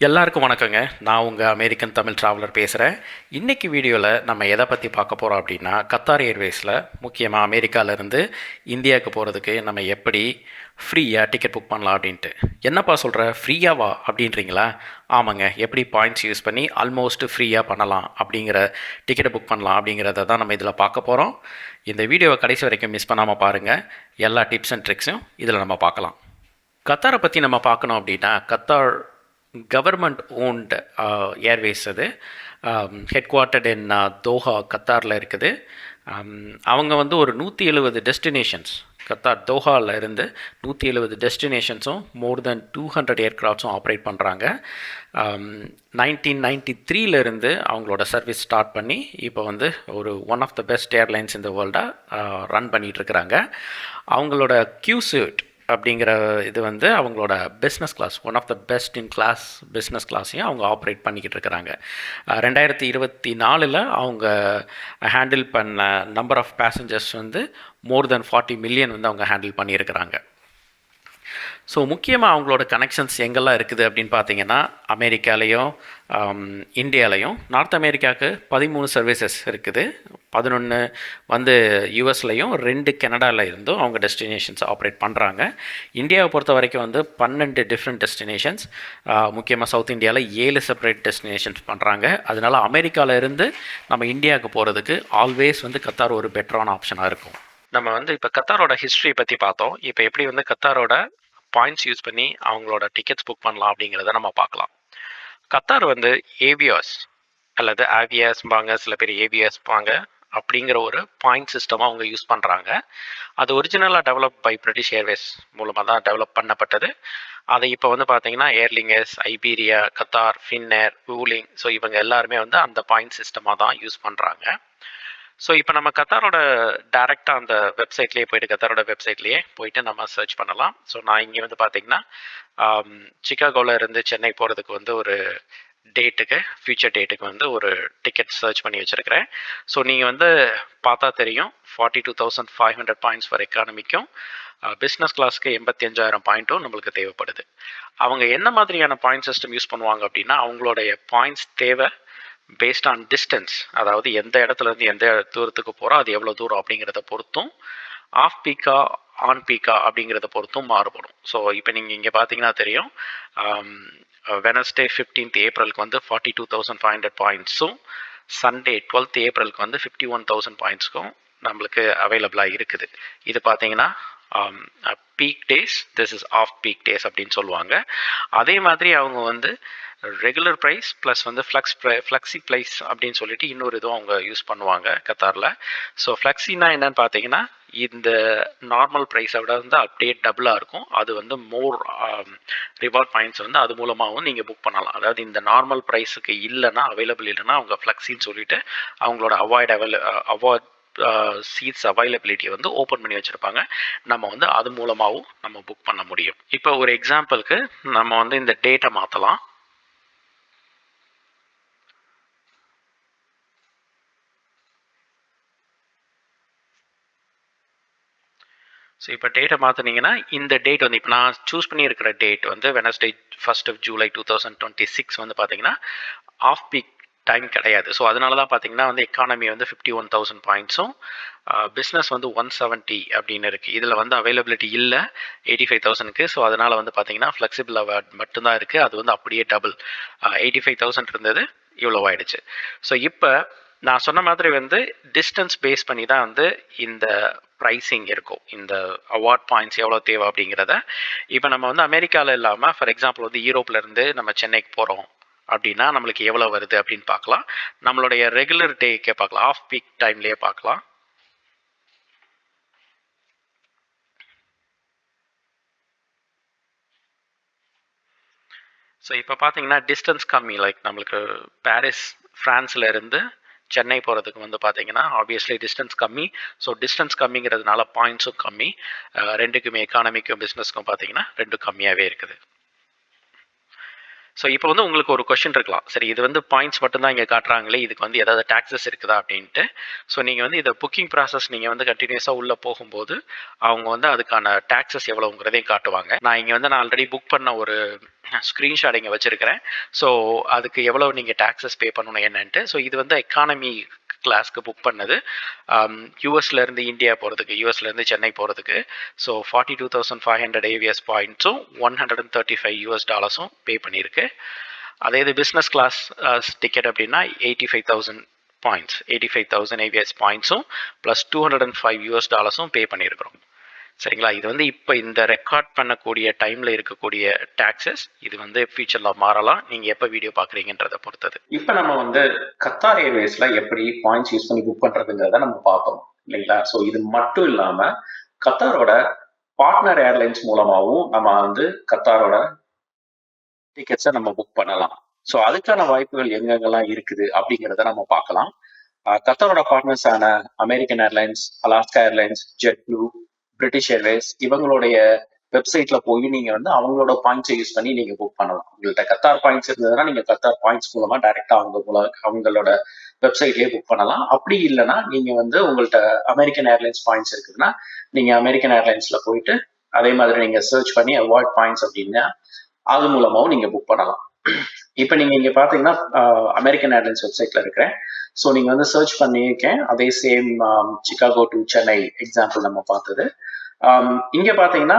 எல்லாருக்கும் வணக்கங்க. நான் உங்கள் அமெரிக்கன் தமிழ் ட்ராவலர் பேசுகிறேன். இன்றைக்கி வீடியோவில் நம்ம எதை பற்றி பார்க்க போகிறோம் அப்படின்னா, கத்தார் ஏர்வேஸில் முக்கியமாக அமெரிக்காவிலேருந்து இந்தியாவுக்கு போகிறதுக்கு நம்ம எப்படி ஃப்ரீயாக டிக்கெட் புக் பண்ணலாம் அப்படின்ட்டு. என்னப்பா சொல்கிற, ஃப்ரீயாவா அப்படின்றீங்களா? ஆமாங்க, எப்படி பாயிண்ட்ஸ் யூஸ் பண்ணி ஆல்மோஸ்ட் ஃப்ரீயாக பண்ணலாம் அப்படிங்கிற டிக்கெட்டை புக் பண்ணலாம் அப்படிங்கிறத தான் நம்ம இதில் பார்க்க போகிறோம். இந்த வீடியோவை கடைசி வரைக்கும் மிஸ் பண்ணாமல் பாருங்கள். எல்லா டிப்ஸ் அண்ட் ட்ரிக்ஸும் இதில் நம்ம பார்க்கலாம். கத்தாரை பற்றி நம்ம பார்க்கணும் அப்படின்னா, கத்தார் கவர்மெண்ட் ஓன்டு ஏர்வேஸ் அது. ஹெட் குவார்ட்டர்ட் இன் தோஹா, கத்தாரில் இருக்குது. அவங்க வந்து ஒரு 170 டெஸ்டினேஷன்ஸ், கத்தார் தோஹாவில் இருந்து 170 டெஸ்டினேஷன்ஸும் மோர் தென் 200 ஏர்க்ராஃப்ட்ஸும் ஆப்ரேட் பண்ணுறாங்க. 1993 அவங்களோட சர்வீஸ் ஸ்டார்ட் பண்ணி இப்போ வந்து ஒரு one of the best airlines இந்த வேர்ல்டாக ரன் பண்ணிகிட்ருக்குறாங்க. அவங்களோட கியூசூட் அப்படிங்கிற இது வந்து அவங்களோட business class, one of the best in class business கிளாஸையும் அவங்க ஆப்ரேட் பண்ணிக்கிட்டு இருக்கிறாங்க. 2024 அவங்க ஹேண்டில் பண்ண நம்பர் ஆஃப் பேசஞ்சர்ஸ் வந்து மோர் தென் 40 மில்லியன் வந்து அவங்க ஹேண்டில் பண்ணியிருக்கிறாங்க. ஸோ முக்கியமாக அவங்களோட கனெக்ஷன்ஸ் எங்கெல்லாம் இருக்குது அப்படின்னு பார்த்தீங்கன்னா, அமெரிக்காலேயும் இந்தியாலையும். நார்த் அமெரிக்காவுக்கு 13 சர்வீசஸ் இருக்குது. 11 வந்து யூஎஸ்லையும் 2 கனடாவில் இருந்தும் அவங்க டெஸ்டினேஷன்ஸ் ஆப்ரேட் பண்ணுறாங்க. இந்தியாவை பொறுத்த வரைக்கும் வந்து 12 டிஃப்ரெண்ட் டெஸ்டினேஷன்ஸ், முக்கியமாக சவுத் இந்தியாவில் 7 செப்பரேட் டெஸ்டினேஷன்ஸ் பண்ணுறாங்க. அதனால் அமெரிக்காவில் இருந்து நம்ம இந்தியாவுக்கு போகிறதுக்கு ஆல்வேஸ் வந்து கத்தார் ஒரு பெட்டரான ஆப்ஷனாக இருக்கும். நம்ம வந்து இப்போ கத்தாரோட ஹிஸ்ட்ரி பற்றி பார்த்தோம். இப்போ எப்படி வந்து கத்தாரோட பாயிண்ட்ஸ் யூஸ் பண்ணி அவங்களோட டிக்கெட்ஸ் புக் பண்ணலாம் அப்படிங்கிறத நம்ம பார்க்கலாம். கத்தார் வந்து ஏவியாஸ் அல்லது ஆவியாஸ்பாங்க, சில பேர் ஏவியாஸ்பாங்க அப்படிங்கிற ஒரு பாயிண்ட் சிஸ்டம் அவங்க யூஸ் பண்ணுறாங்க. அது ஒரிஜினலாக டெவலப் பை பிரிட்டிஷ் ஏர்வேஸ் மூலமாக தான் டெவலப் பண்ணப்பட்டது. அதை இப்போ வந்து பார்த்தீங்கன்னா ஏர்லிங்கஸ், ஐபீரியா, கத்தார், ஃபின்னர், வூலிங், ஸோ இவங்க எல்லாருமே வந்து அந்த பாயிண்ட் சிஸ்டமாக தான் யூஸ் பண்ணுறாங்க. ஸோ இப்போ நம்ம கத்தாரோட டேரெக்டாக அந்த வெப்சைட்லேயே போய்ட்டு, கத்தாரோட வெப்சைட்லேயே போயிட்டு நம்ம சர்ச் பண்ணலாம். ஸோ நான் இங்கே வந்து பார்த்தீங்கன்னா சிகாகோவில் இருந்து சென்னை போகிறதுக்கு வந்து ஒரு டேட்டுக்கு, ஃபியூச்சர் டேட்டுக்கு வந்து ஒரு டிக்கெட் சர்ச் பண்ணி வச்சுருக்கிறேன். ஸோ நீங்கள் வந்து பார்த்தா தெரியும், 42,500 பாயிண்ட்ஸ் ஃபார் எக்கானமிக்கும், பிஸ்னஸ் கிளாஸ்க்கு 85,000 பாயிண்ட்டும் நம்மளுக்கு தேவைப்படுது. அவங்க என்ன மாதிரியான பாயிண்ட் சிஸ்டம் யூஸ் பண்ணுவாங்க அப்படின்னா, அவங்களுடைய பாயிண்ட்ஸ் தேவை பேஸ்ட் ஆன் டிஸ்டன்ஸ், அதாவது எந்த இடத்துலேருந்து எந்த தூரத்துக்கு போகிறோம், அது எவ்வளோ தூரம் அப்படிங்கிறத பொறுத்தும், ஆஃப் பீக்கா ஆன் பீக்கா அப்படிங்கிறத பொறுத்தும் மாறுபடும். ஸோ இப்போ நீங்கள் இங்கே பார்த்தீங்கன்னா தெரியும், வெனஸ்டே 15th ஏப்ரலுக்கு வந்து 42,500 பாயிண்ட்ஸும், சண்டே 12th ஏப்ரலுக்கு வந்து 51,000 பாயிண்ட்ஸ்க்கும் நம்மளுக்கு அவைலபிளாக இருக்குது. இது பார்த்தீங்கன்னா peak days, this is off peak days அப்படின்னு சொல்லுவாங்க. அதே மாதிரி அவங்க வந்து ரெகுலர் ப்ரைஸ் ப்ளஸ் வந்து ஃப்ளெக்ஸி ப்ரைஸ் அப்படின்னு சொல்லிட்டு இன்னொரு இதுவும் அவங்க யூஸ் பண்ணுவாங்க கத்தாரில். ஸோ ஃப்ளெக்ஸினா என்னன்னு பார்த்தீங்கன்னா, இந்த நார்மல் ப்ரைஸை விட வந்து அப்படியே டபுளாக இருக்கும். அது வந்து மோர் ரிவார்ட் பாயிண்ட்ஸ் வந்து அது மூலமாகவும் நீங்கள் புக் பண்ணலாம். அதாவது இந்த நார்மல் ப்ரைஸுக்கு இல்லைன்னா, அவைலபிள் இல்லைன்னா அவங்க ஃப்ளெக்ஸின்னு சொல்லிட்டு அவங்களோட அவாய்ட் சீட்ஸ் அவைலபிலிட்டியை வந்து ஓப்பன் பண்ணி வச்சுருப்பாங்க. நம்ம வந்து அது மூலமாகவும் நம்ம புக் பண்ண முடியும். இப்போ ஒரு எக்ஸாம்பிளுக்கு நம்ம வந்து இந்த டேட்டை மாற்றலாம். ஸோ இப்போ டேட்டை மாற்றினீங்கன்னா, இந்த டேட் வந்து இப்போ நான் சூஸ் பண்ணியிருக்கிற டேட் வந்து வெனஸ்டே 1st of July 2026 வந்து பார்த்தீங்கன்னா ஆஃப் பீக் டைம் கிடையாது. ஸோ அதனால தான் பார்த்தீங்கன்னா வந்து எக்கானமி வந்து 51,000 பாயிண்ட்ஸும், பிஸ்னஸ் வந்து 170 அப்படின்னு இருக்குது. இதில் வந்து அவைலபிலிட்டி இல்லை 85,000க்கு. ஸோ அதனால் வந்து பார்த்தீங்கன்னா ஃப்ளெக்சிபிள் அவார்ட் மட்டும்தான் இருக்குது. அது வந்து அப்படியே டபுள், 85,000 இருந்தது, இவ்வளோ ஆயிடுச்சு. ஸோ இப்போ நான் சொன்ன மாதிரி வந்து டிஸ்டன்ஸ் பேஸ் பண்ணி தான் வந்து இந்த ப்ரைஸிங் இருக்கும், இந்த அவார்ட் பாயிண்ட்ஸ் எவ்வளோ தேவை அப்படிங்கிறத. இப்போ நம்ம வந்து அமெரிக்காவில் இல்லாமல், ஃபார் எக்ஸாம்பிள் வந்து யூரோப்லேருந்து நம்ம சென்னைக்கு போகிறோம் அப்படின்னா நம்மளுக்கு எவ்வளோ வருது அப்படின்னு பார்க்கலாம். நம்மளுடைய ரெகுலர் டேக்கே பார்க்கலாம், ஆஃப் பீக் டைம்லேயே பார்க்கலாம். ஸோ இப்போ பார்த்தீங்கன்னா டிஸ்டன்ஸ் கம்மி, லைக் நம்மளுக்கு பாரிஸ் ஃப்ரான்ஸில் இருந்து சென்னை போகிறதுக்கு வந்து பார்த்தீங்கன்னா ஆப்வியஸ்லி டிஸ்டன்ஸ் கம்மி. ஸோ டிஸ்டன்ஸ் கம்மிங்கிறதுனால பாயிண்ட்ஸும் கம்மி. ரெண்டுக்குமே எக்கானமிக்கும் பிஸ்னஸ்க்கும் பார்த்தீங்கன்னா ரெண்டும் கம்மியாகவே இருக்குது. ஸோ இப்போ வந்து உங்களுக்கு ஒரு கொஷின் இருக்கலாம், சரி இது வந்து பாயிண்ட்ஸ் மட்டும்தான் இங்கே காட்டுறாங்களே, இதுக்கு வந்து ஏதாவது டேக்ஸஸ் இருக்குதா அப்படின்ட்டு. ஸோ நீங்கள் வந்து இதை புக்கிங் ப்ராசஸ் நீங்கள் வந்து கண்டினியூஸாக உள்ளே போகும்போது அவங்க வந்து அதுக்கான டேக்ஸஸ் எவ்வளோங்கிறதையும் காட்டுவாங்க. நான் ஆல்ரெடி புக் பண்ண ஒரு ஸ்க்ரீன்ஷாட் இங்கே வச்சுருக்கிறேன். ஸோ அதுக்கு எவ்வளோ நீங்கள் டேக்ஸஸ் பே பண்ணணும் என்னன்ட்டு. ஸோ இது வந்து எக்கானமி கிளாஸ்க்கு புக் பண்ணது, யூஎஸ்லேருந்து இந்தியா போகிறதுக்கு, யூஎஸ்லேருந்து சென்னை போகிறதுக்கு. ஸோ $42,500 AVS பாயிண்ட்ஸும் $135 பே பண்ணியிருக்கு. அதே இது பிஸ்னஸ் கிளாஸ் டிக்கெட் அப்படின்னா 85,000 பாயிண்ட்ஸ், 85,000 AVS பாயிண்ட்ஸும் ப்ளஸ் $205 பே பண்ணியிருக்கிறோம். சரிங்களா? இது வந்து இப்போ இந்த ரெக்கார்ட் பண்ணக்கூடிய டைமில் இருக்கக்கூடிய டேக்ஸஸ். இது வந்து ஃபியூச்சரில் மாறலாம், நீங்கள் எப்போ வீடியோ பார்க்குறீங்கன்றதை பொறுத்தது. இப்போ நம்ம வந்து கத்தார் ஏர்வேஸில் எப்படி பாயிண்ட்ஸ் யூஸ் பண்ணி புக் பண்ணுறதுங்கிறத நம்ம பார்த்தோம் இல்லைங்களா? ஸோ இது மட்டும் இல்லாமல் கத்தாரோட பார்ட்னர் ஏர்லைன்ஸ் மூலமாகவும் நம்ம வந்து கத்தாரோட டிக்கெட்ஸை நம்ம புக் பண்ணலாம். ஸோ அதுக்கான வாய்ப்புகள் எங்கெங்கெல்லாம் இருக்குது அப்படிங்கிறத நம்ம பார்க்கலாம். கத்தாரோட பார்ட்னர்ஸான American Airlines, Alaska Airlines, JetBlue, British Airways இவங்களுடைய வெப்சைட்ல போய் நீங்க வந்து அவங்களோட பாயிண்ட்ஸை யூஸ் பண்ணி நீங்க புக் பண்ணலாம். உங்கள்கிட்ட கத்தார் பாயிண்ட்ஸ் இருந்ததுன்னா நீங்க கத்தார் பாயிண்ட்ஸ் மூலமா டைரக்டா அவங்களோட வெப்சைட்லயே புக் பண்ணலாம். அப்படி இல்லைன்னா நீங்க வந்து உங்கள்கிட்ட அமெரிக்கன் ஏர்லைன்ஸ் பாயிண்ட்ஸ் இருக்குதுன்னா நீங்க அமெரிக்கன் ஏர்லைன்ஸ்ல போயிட்டு அதே மாதிரி நீங்க சர்ச் பண்ணி அவாய்ட் பாயிண்ட்ஸ் அப்படின்னா அது மூலமாவும் நீங்க புக் பண்ணலாம். இப்போ நீங்க இங்க பாத்தீங்கன்னா அமெரிக்கன் ஏர்லைன்ஸ் வெப்சைட்ல இருக்கிறேன். ஸோ நீங்க வந்து சர்ச் பண்ணியிருக்கேன். அதே same Chicago to Chennai example நம்ம பார்த்தது. இங்க பாத்தீங்கன்னா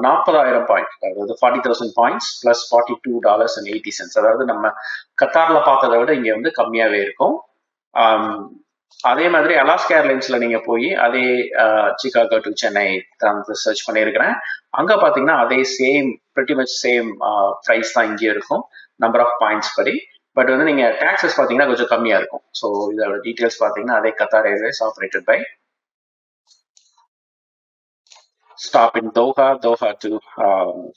40,000 பாயிண்ட், அதாவது 40,000 பாயிண்ட்ஸ் பிளஸ் $42.80. அதாவது நம்ம கத்தார்ல பார்த்ததை விட இங்க வந்து கம்மியாவே இருக்கும். அதே மாதிரி அலாஸ்கா ஏர்லைன்ஸ்ல நீங்க போய் அதே சிகாகோ டு சென்னை சர்ச் பண்ணியிருக்கிறேன். அங்க பாத்தீங்கன்னா அதே same pretty much same price தான் இங்கே இருக்கும் நம்பர் ஆஃப் பாயிண்ட்ஸ் படி. பட் வந்து நீங்க டாக்ஸஸ் பாத்தீங்கன்னா கொஞ்சம் கம்மியா இருக்கும். ஸோ இதோட டீடைல்ஸ் பாத்தீங்கன்னா அதே Qatar Airways operated by stop in Doha to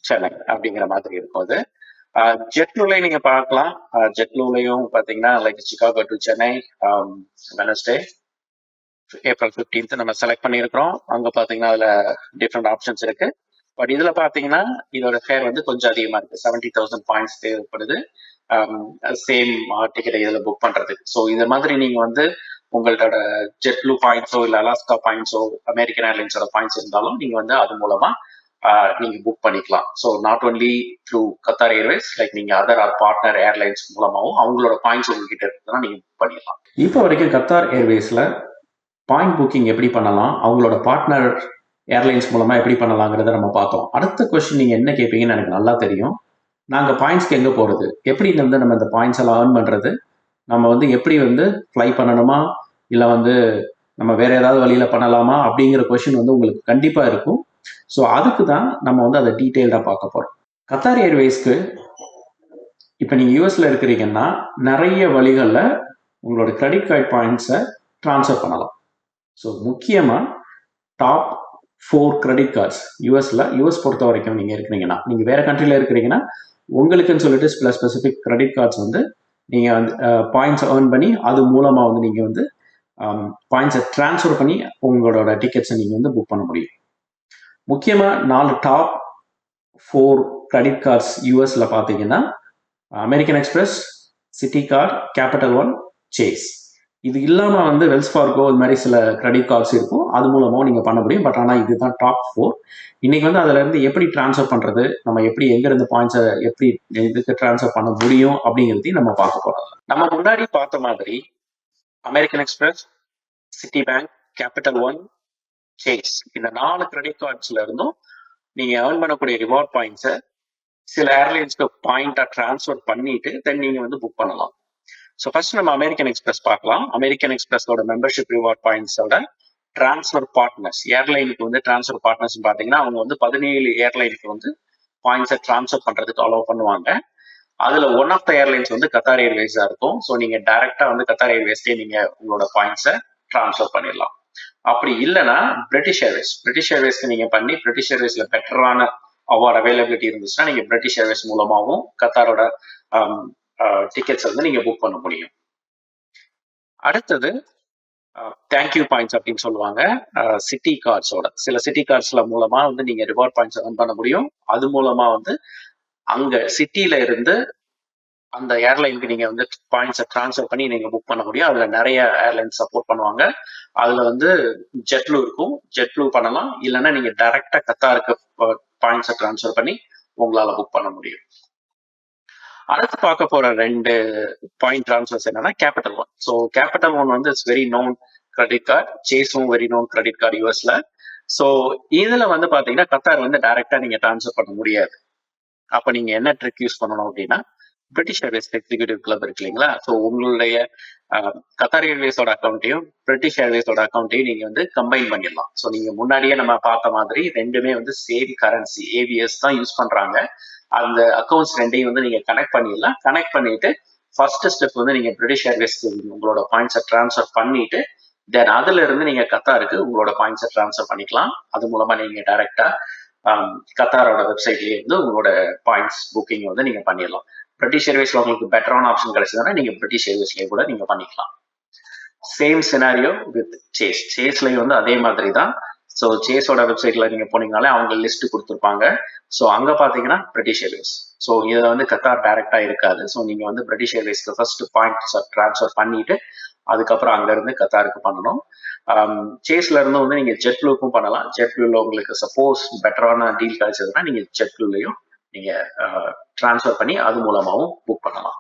Chennai அப்படிங்கிற மாதிரி இருக்கும். அது ஜெட்ப்ளூல நீங்க பார்க்கலாம். ஜெட்ப்ளூலையும் பாத்தீங்கன்னா like Chicago to Chennai Wednesday April 15th நம்ம செலக்ட் பண்ணியிருக்கிறோம். அங்க பாத்தீங்கன்னா அதுல டிஃப்ரெண்ட் ஆப்ஷன்ஸ் இருக்கு. பட் இதுல பாத்தீங்கன்னா இதோட ஃபேர் வந்து கொஞ்சம் அதிகமா இருக்கு. 70,000 பாயிண்ட்ஸ் தேவைப்படுது சேம் டிக்கெட்டை இதுல புக் பண்றதுக்கு. ஸோ இந்த மாதிரி நீங்க வந்து உங்களோட ஜெட்ப்ளூ பாயிண்ட்ஸோ இல்லை அலாஸ்கா பாயிண்ட்ஸோ அமெரிக்கன் ஏர்லைன்ஸோட பாயிண்ட்ஸ் இருந்தாலும் நீங்க வந்து அது மூலமா நீங்க புக் பண்ணிக்கலாம். So not only through Qatar Airways, like நீங்க அதர் பார்ட்னர் ஏர்லைன்ஸ் மூலமாகவும் அவங்களோட பாயிண்ட்ஸ் உங்ககிட்ட இருக்குதுன்னா நீங்க புக் பண்ணிக்கலாம். இப்போ வரைக்கும் கத்தார் ஏர்வேஸ்ல பாயிண்ட் புக்கிங் எப்படி பண்ணலாம், அவங்களோட பார்ட்னர் ஏர்லைன்ஸ் மூலமா எப்படி பண்ணலாங்கிறத நம்ம பார்த்தோம். அடுத்த கொஸ்டின் நீங்க என்ன கேட்பீங்கன்னு எனக்கு நல்லா தெரியும். நாங்கள் பாயிண்ட்ஸ்க்கு எங்கே போகிறது, எப்படி வந்து நம்ம இந்த பாயிண்ட்ஸ் எல்லாம் ஏர்ன் பண்ணுறது, நம்ம வந்து எப்படி வந்து ஃப்ளை பண்ணணுமா இல்லை வந்து நம்ம வேற ஏதாவது வழியில் பண்ணலாமா அப்படிங்கிற கொஸ்டின் வந்து உங்களுக்கு கண்டிப்பாக இருக்கும். ஸோ அதுக்கு தான் நம்ம வந்து அதை டீட்டெயில்டாக பார்க்க போகிறோம். கத்தார் ஏர்வேஸ்க்கு இப்போ நீங்கள் யூஎஸில் இருக்கிறீங்கன்னா நிறைய வழிகளில் உங்களோட கிரெடிட் கார்டு பாயிண்ட்ஸை ட்ரான்ஸ்ஃபர் பண்ணலாம். ஸோ முக்கியமாக டாப் 4 கிரெடிட் கார்ட்ஸ் யூஎஸ் பொறுத்த வரைக்கும் நீங்கள் இருக்கிறீங்கன்னா, நீங்கள் வேறு கண்ட்ரியில் இருக்கிறீங்கன்னா உங்களுக்குன்னு சொல்லிட்டு சில ஸ்பெசிஃபிக் கிரெடிட் கார்ட்ஸ் வந்து நீங்கள் வந்து பாயிண்ட்ஸ் ஏர்ன் பண்ணி அது மூலமாக வந்து நீங்கள் வந்து பாயிண்ட்ஸை ட்ரான்ஸ்ஃபர் பண்ணி உங்களோட டிக்கெட்ஸை நீங்கள் வந்து புக் பண்ண முடியும். முக்கியமாக 4 டாப் 4 கிரெடிட் கார்ட்ஸ் யூஎஸில் பார்த்தீங்கன்னா American Express, Citi card, Capital One, Chase. இது இல்லாமல் வந்து வெல்ஸ் ஃபார்கோ இது மாதிரி சில கிரெடிட் கார்ட்ஸ் இருக்கும், அது மூலமாகவும் நீங்கள் பண்ண முடியும். பட் ஆனால் இதுதான் டாப் 4. இன்னைக்கு வந்து அதுலேருந்து எப்படி ட்ரான்ஸ்ஃபர் பண்ணுறது, நம்ம எப்படி எங்கேருந்து பாயிண்ட்ஸை எப்படி இதுக்கு ட்ரான்ஸ்ஃபர் பண்ண முடியும் அப்படிங்கிறதையும் நம்ம பார்க்க போகிறோம். நம்ம முன்னாடி பார்த்த மாதிரி American Express, Citi Bank, Capital One, Chase இந்த 4 கிரெடிட் கார்ட்ஸ்ல இருந்தும் நீங்கள் ஏர்ன் பண்ணக்கூடிய ரிவார்ட் பாயிண்ட்ஸை சில ஏர்லைன்ஸ்க்கு பாயிண்டாக ட்ரான்ஸ்ஃபர் பண்ணிட்டு தென் நீங்கள் வந்து புக் பண்ணலாம். ஸோ ஃபர்ஸ்ட் நம்ம அமெரிக்கன் எக்ஸ்பிரஸ் பார்க்கலாம். அமெரிக்கன் எக்ஸ்பிரஸோட மெம்பர்ஷிப் ரிவார்ட் பாயிண்ட்ஸோட டிரான்ஸ்ஃபர் பார்ட்னர்ஸ், ஏர்லைனுக்கு வந்து டிரான்ஸ்ஃபர் பார்ட்னர்ஸ் பார்த்தீங்கன்னா அவங்க வந்து 17 ஏர்லைனுக்கு வந்து பாயிண்ட்ஸை டிரான்ஸ்ஃபர் பண்ணுறதுக்கு அலோவ் பண்ணுவாங்க. அதில் ஒன் ஆஃப் த ஏர்லைன்ஸ் வந்து கத்தார் ஏர்வேஸாக இருக்கும். ஸோ நீங்கள் டைரெக்டாக வந்து கத்தார் ஏர்வேஸ்லேயே நீங்கள் உங்களோட பாயிண்ட்ஸை டிரான்ஸ்ஃபர் பண்ணிடலாம். அப்படி இல்லைன்னா பிரிட்டிஷ் ஏர்வேஸ்க்கு நீங்கள் பண்ணி பிரிட்டிஷ் ஏர்வேஸில் பெட்டரான அவார்ட் அவைலபிலிட்டி இருந்துச்சுன்னா நீங்கள் பிரிட்டிஷ் ஏர்வேஸ் மூலமாகவும் கத்தாரோட டிக்கெட்ஸ் வந்து நீங்க புக் பண்ண முடியும். அடுத்தது தேங்க்யூ பாயிண்ட்ஸ் அப்படின்னு சொல்லுவாங்க. சிட்டி கார்ட்ஸோட சில சிட்டி கார்ட்ஸ்ல மூலமா வந்து நீங்க ரிவார்ட் பாயிண்ட்ஸ் ஏர்ன் பண்ண முடியும். அது மூலமா வந்து அங்க சிட்டில இருந்து அந்த ஏர்லைனுக்கு நீங்க வந்து பாயிண்ட்ஸை ட்ரான்ஸ்ஃபர் பண்ணி நீங்க புக் பண்ண முடியும். அதுல நிறைய ஏர்லைன்ஸ் சப்போர்ட் பண்ணுவாங்க. அதுல வந்து ஜெட்ப்ளூ இருக்கும், ஜெட்ப்ளூ பண்ணலாம். இல்லைன்னா நீங்க டைரக்டா கத்தாருக்கு பாயிண்ட்ஸை ட்ரான்ஸ்ஃபர் பண்ணி உங்களால் புக் பண்ண முடியும். அடுத்து பார்க்க போற 2 பாயிண்ட் ட்ரான்ஸ்ஃபர்ஸ் என்னன்னா Capital One. So Capital One வந்து it's very known credit card, Chase very known credit card யூஎஸ்ல. ஸோ இதுல வந்து பாத்தீங்கன்னா கத்தார் வந்து டைரக்டா நீங்க ட்ரான்ஸ்ஃபர் பண்ண முடியாது. அப்ப நீங்க என்ன ட்ரிக் யூஸ் பண்ணணும் அப்படின்னா, பிரிட்டிஷ் ஏர்வேஸ் எக்ஸிக்யூட்டிவ் கிளப் இருக்கு இல்லைங்களா? ஸோ உங்களுடைய கத்தார் ஏர்வேஸோட அக்கௌண்ட்டையும் பிரிட்டிஷ் ஏர்வேஸோட அக்கௌண்ட்டையும் நீங்க வந்து கம்பைன் பண்ணிடலாம். ஸோ நீங்க முன்னாடியே நம்ம பார்த்த மாதிரி ரெண்டுமே வந்து சேம் கரன்சி ஏபிஎஸ் தான் யூஸ் பண்றாங்க. அந்த அக்கௌண்ட்ஸ் ரெண்டையும் வந்து நீங்க கனெக்ட் பண்ணிடலாம். கனெக்ட் பண்ணிட்டு ஃபர்ஸ்ட் ஸ்டெப் வந்து நீங்க பிரிட்டிஷ் ஏர்வேஸ்க்கு உங்களோட பாயிண்ட்ஸை டிரான்ஸ்ஃபர் பண்ணிட்டு தென் அதுல இருந்து நீங்க கத்தாருக்கு உங்களோட பாயிண்ட்ஸை டிரான்ஸ்ஃபர் பண்ணிக்கலாம். அது மூலமா நீங்க டைரக்டா கத்தாரோட வெப்சைட்லயே இருந்து உங்களோட பாயிண்ட்ஸ் புக்கிங் வந்து நீங்க பண்ணிடலாம். பிரிட்டிஷ் ஏர்வேஸ்ல உங்களுக்கு பெட்டரான ஆப்ஷன் கிடைச்சதுன்னா நீங்க பிரிட்டிஷ் ஏர்வேஸ்லயே கூட நீங்க பண்ணிக்கலாம். Same scenario with Chase. சேஸ்லயும் வந்து அதே மாதிரி தான். ஸோ சேஸோட வெப்சைட்ல நீங்க போனீங்கனாலே அவங்க லிஸ்ட் கொடுத்துருப்பாங்க. ஸோ அங்க பாத்தீங்கன்னா பிரிட்டிஷ் ஏர்வேஸ். ஸோ இதுல வந்து கத்தார் டைரக்டா இருக்காது. ஸோ நீங்க வந்து பிரிட்டிஷ் ஏர்வேஸ்க்கு ஃபர்ஸ்ட் பாயிண்ட் டிரான்ஸ்ஃபர் பண்ணிட்டு அதுக்கப்புறம் அங்க இருந்து கத்தாருக்கு பண்ணணும். சேஸ்ல இருந்து வந்து நீங்க ஜெட் ப்ளூக்கும் பண்ணலாம். ஜெட் ப்ளூல உங்களுக்கு சப்போஸ் பெட்டரான டீல் கிடைச்சதுன்னா நீங்க ஜெட் ப்ளூலையும் நீங்க டிரான்ஸ்ஃபர் பண்ணி அது மூலமாகவும் புக் பண்ணலாம்.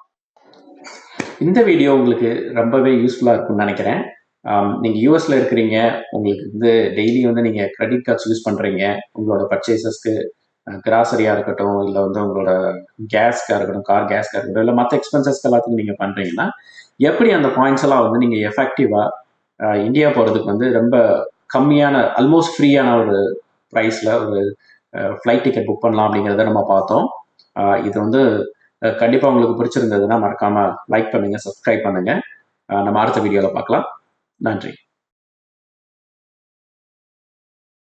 இந்த வீடியோ உங்களுக்கு ரொம்பவே யூஸ்ஃபுல்லாக இருக்கும்னு நினைக்கிறேன். நீங்கள் யூஎஸில் இருக்கிறீங்க, உங்களுக்கு வந்து டெய்லி வந்து நீங்கள் கிரெடிட் கார்ட்ஸ் யூஸ் பண்ணுறீங்க, உங்களோட பர்ச்சேசஸ்க்கு கிராசரியாக இருக்கட்டும், இல்லை வந்து உங்களோட கேஸ்க்காக இருக்கட்டும், கார் கேஸ்க்காக இருக்கட்டும், இல்லை மற்ற எக்ஸ்பென்சஸ்க்கு எல்லாத்துக்கும் நீங்கள் பண்ணுறீங்கன்னா எப்படி அந்த பாயிண்ட்ஸ் எல்லாம் வந்து நீங்கள் எஃபெக்டிவாக இந்தியா போகிறதுக்கு வந்து ரொம்ப கம்மியான ஆல்மோஸ்ட் ஃப்ரீயான ஒரு ப்ரைஸில் ஒரு ஃப்ளைட் டிக்கெட் புக் பண்ணலாம் அப்படிங்கிறத நம்ம பார்த்தோம். இது வந்து கண்டிப்பாக உங்களுக்கு பிடிச்சிருந்ததுன்னா மறக்காமல் லைக் பண்ணுங்கள், சப்ஸ்கிரைப் பண்ணுங்கள். நம்ம அடுத்த வீடியோவில் பார்க்கலாம். நன்றி.